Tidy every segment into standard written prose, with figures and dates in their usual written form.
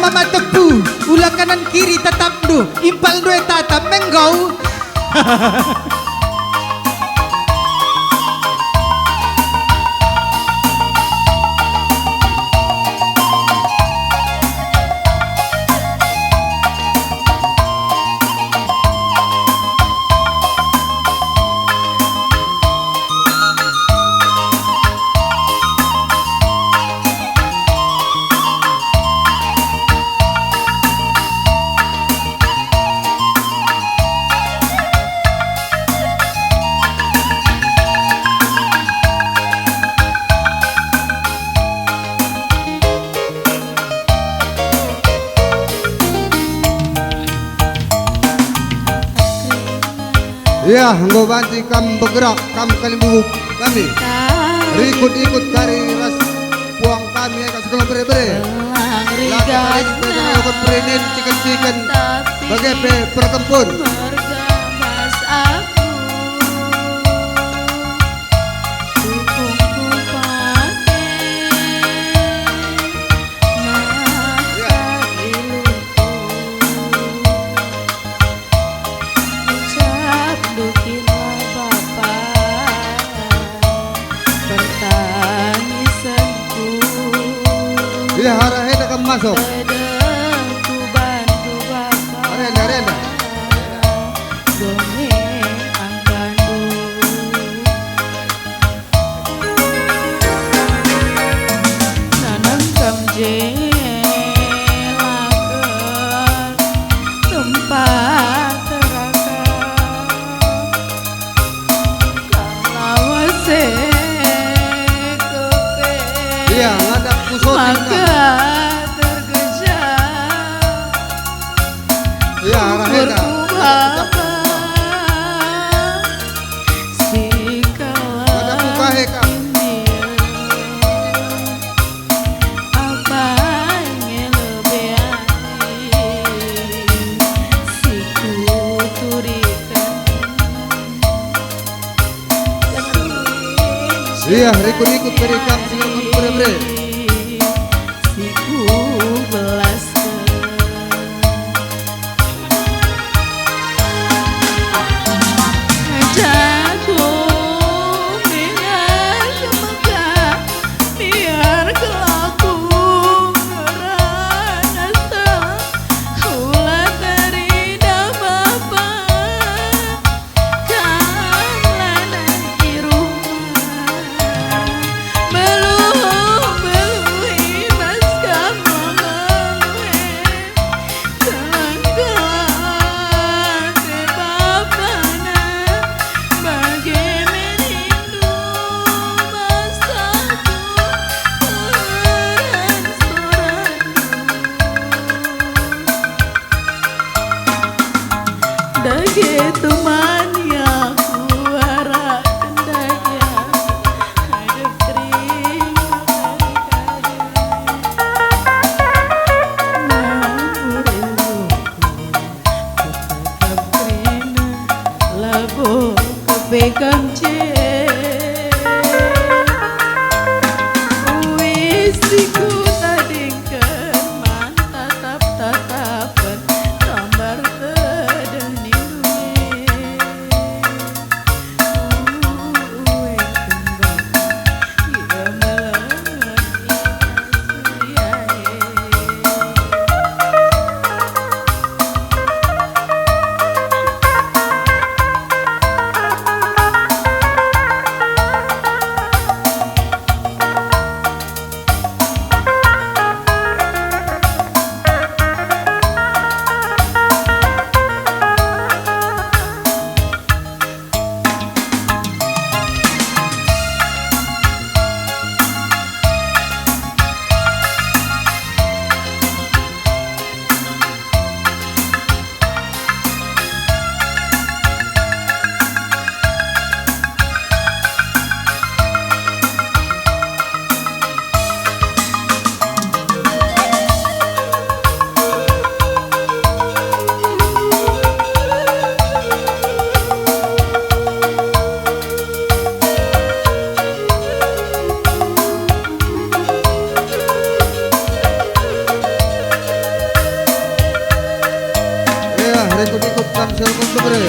mama tepu, ulah kanan kiri tetap do, impal dua tatap menggau. Ya, nggo banti kam bergerak, kam kalimbu kami. Ikut-ikut kari ras puang kami ya sekolah bere-bere. Lakukan lakukan perinen ciken-ciken bagai perkempun. Bergamas aku dukungku pakai mata iluku ucap dukinlah bapak pertangisanku Dia harahnya akan masuk. Ku bantu bapak Renda. dongeng angkandu nanang kamjelakeun tempat terakan kalawase kepe Iya, ngadak kusoting. maka terkejar Iya, harahnya. Iya, ikut-ikut berikam silakan bere-bere. Siku belaskeun jagung biar kemegah biar kelaku ngerasa ulah terida bapak kamlanan di rumah belum mas kamu telangga ke bapana bagi merindu masaku suran-surandu dage teman ya kuara kendaya hadap terima lagu kepegang wisiku tadingkeun man tatap-tatapan gambar tedening uwe kembang ieu meleungeut suryae ikut-ikut kam selokon bebre.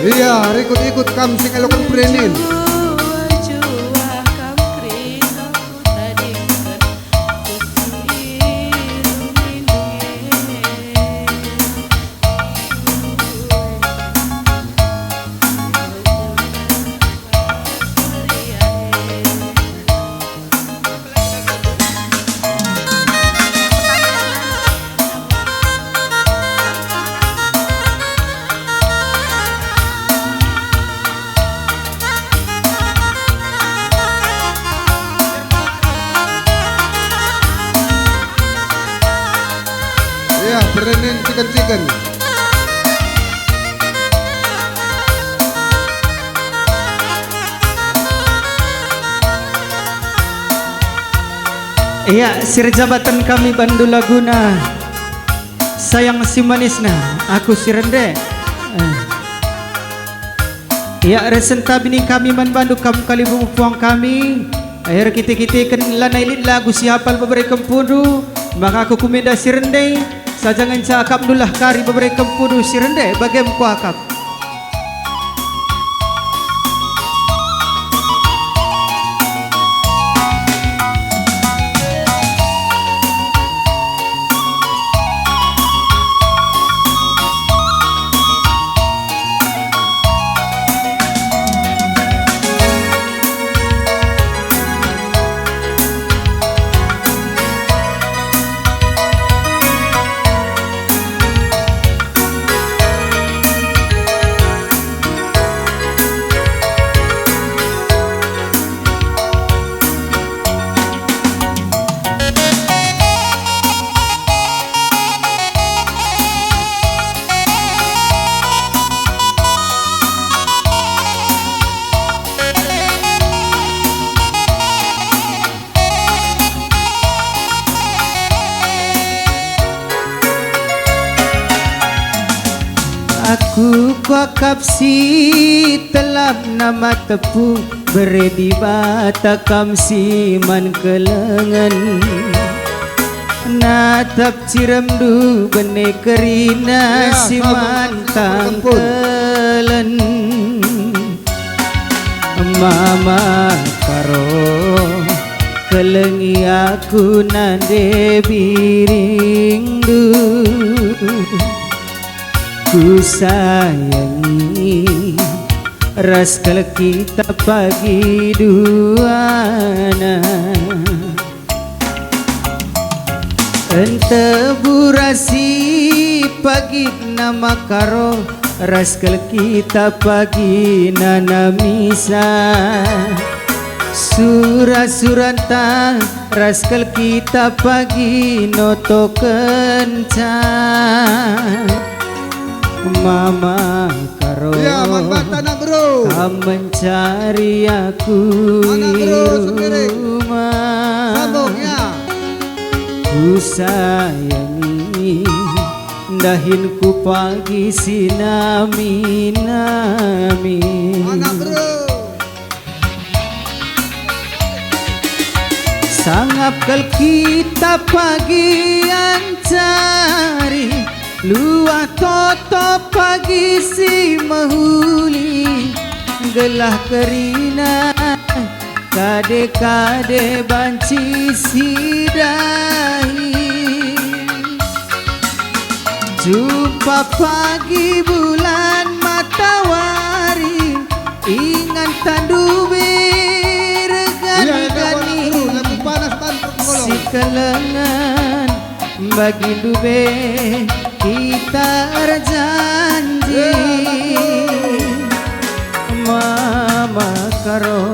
Iya, ikut-ikut kam sing elokon prenin. Iya, prenin chicken. Iya, sirjabatan kami Bandu Laguna. Sayang si manisna, aku si rende. Iya, resenta bini kami man Bandu kam kali puang kami. Akhir kita kan lanai lid lagu siapal beberapa pudu. Maka aku kumida si rende. Sajangan sa Abdullah Kari beberapa pudu si rende bagem ku akap. Aku kuakap si telap nama tepu Beredi bata kam si man kelengan natap ciramdu bene kerina Ya, si sama, mantang sama, kelen mama karo kelengi aku nande biringdu ku sayangi ras kalau kita pagi duana ente burasi pagi nama karo ras kalau kita pagi nana misa surah-suranta ras kalau kita pagi noto kencan mama karo Ya, manfaat anak bro. kau mencari aku Anak bro, sendiri. rumah Sambung ya. ku sayangi dahin ku pagi sinami-nami Anak bro. sangap kal kita pagi ancari luah toto pagi si mahuli gelah kerina kade-kade banci sidahi jumpa pagi bulan matahari ingat tandu bergani-gani Lebih panas bantu si kolong. kelengan bagi dube kita janji mama karo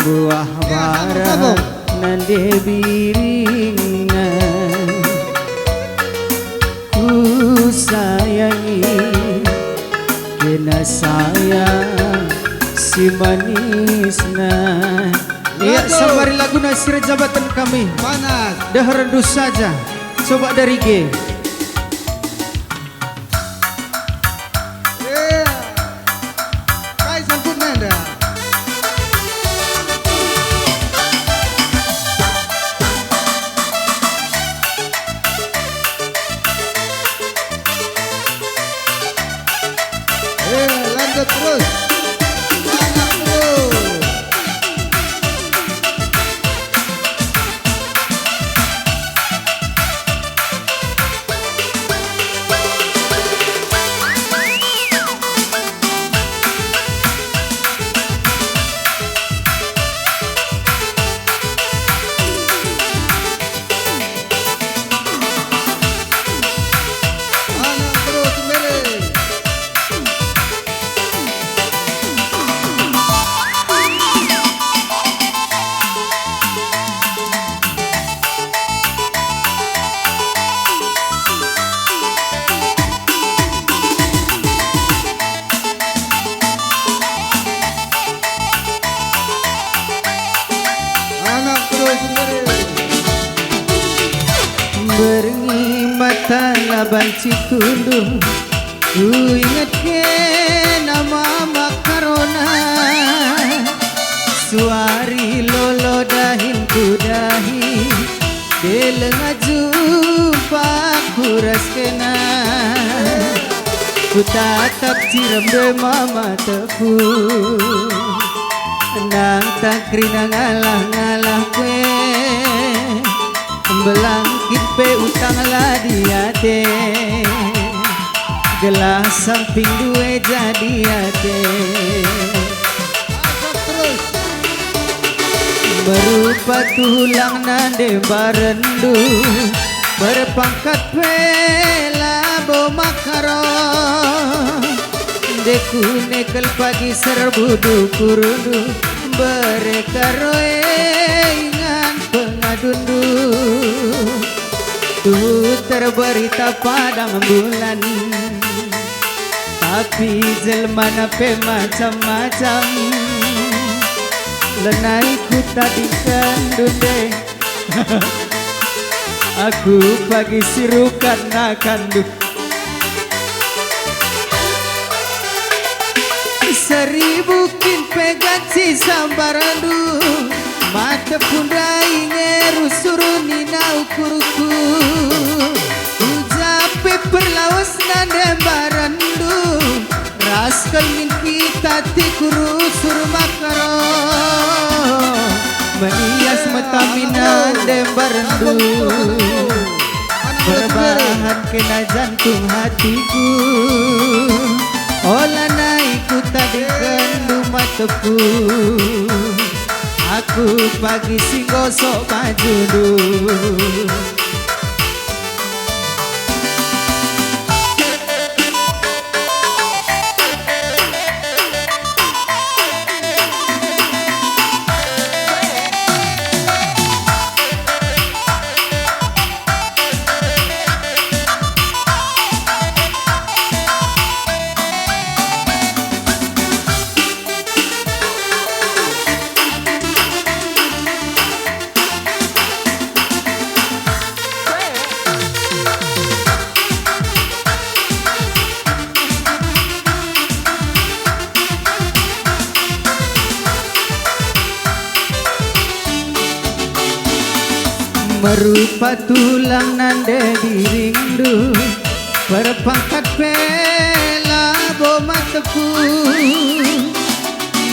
buah bara nande biringna ku sayangi kena sayang si manisna ya sambari lagu nasir jabatan kami Panas. dah redus saja coba dari G Iya. Kai sangkut nanda. Lanjut terus. Anak bro. Anak bro sendiri. Anak bro sendiri. Berengi mata laban cikundu ku ingat ke nama makarona suari lolo dahin ku dahi delenga jumpa ku raskena ku tatap ciram de mama tepu nang takrina ngalah-ngalah kue belangkit pe utang lah dia te gelas samping dua jadi ate Asap terus. berupa tulang nande barendu berpangkat pela bo makaro deku nekel pagi serbu dukurundu berekaroe ingan pengadundu tuh terberita padang bulan tapi jelmana pe macam-macam lenai ku tadi kandunde aku pagi sirukan nakandu seribu kin peganci sambarandu mata pundai ngeru suruni na ukuruku ujape perlawas nande barandu raskal min kita tikuru surmakaro menias mata minande barandu berbahan kena jantung hatiku olah naikku tadi kendu mataku aku pagi si gosok baju dulu merupa tulang nande dirindu berpangkat pela bo mataku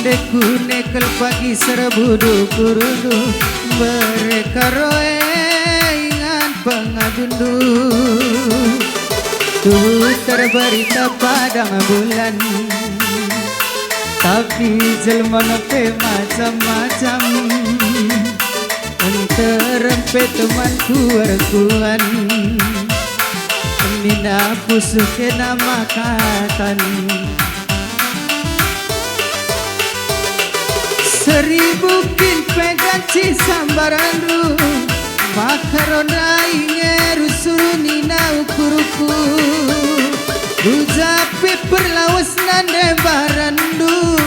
deku nekel pagi serbudu kurudu mereka roe ingat pengadundu tuh terberita padang bulan tapi jelma nepe macam-macam terempe temanku erkuan mina pusuke nama katan seribu kin peganci sambarandu makarona ingeru suruni na ukuruku bujape perlawas nande barandu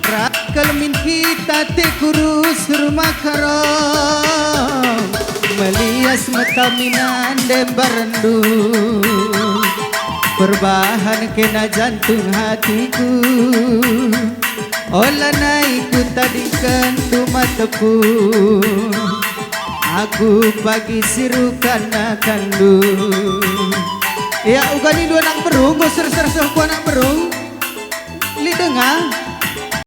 rakal min kita tekuru surmakaro melias mata minande barandu berbahan kena jantung hatiku olah naiku tadi kentu mataku aku pagi sirukan kandu ya ugani dua nang berung goser-ser kuah nang berung li dengar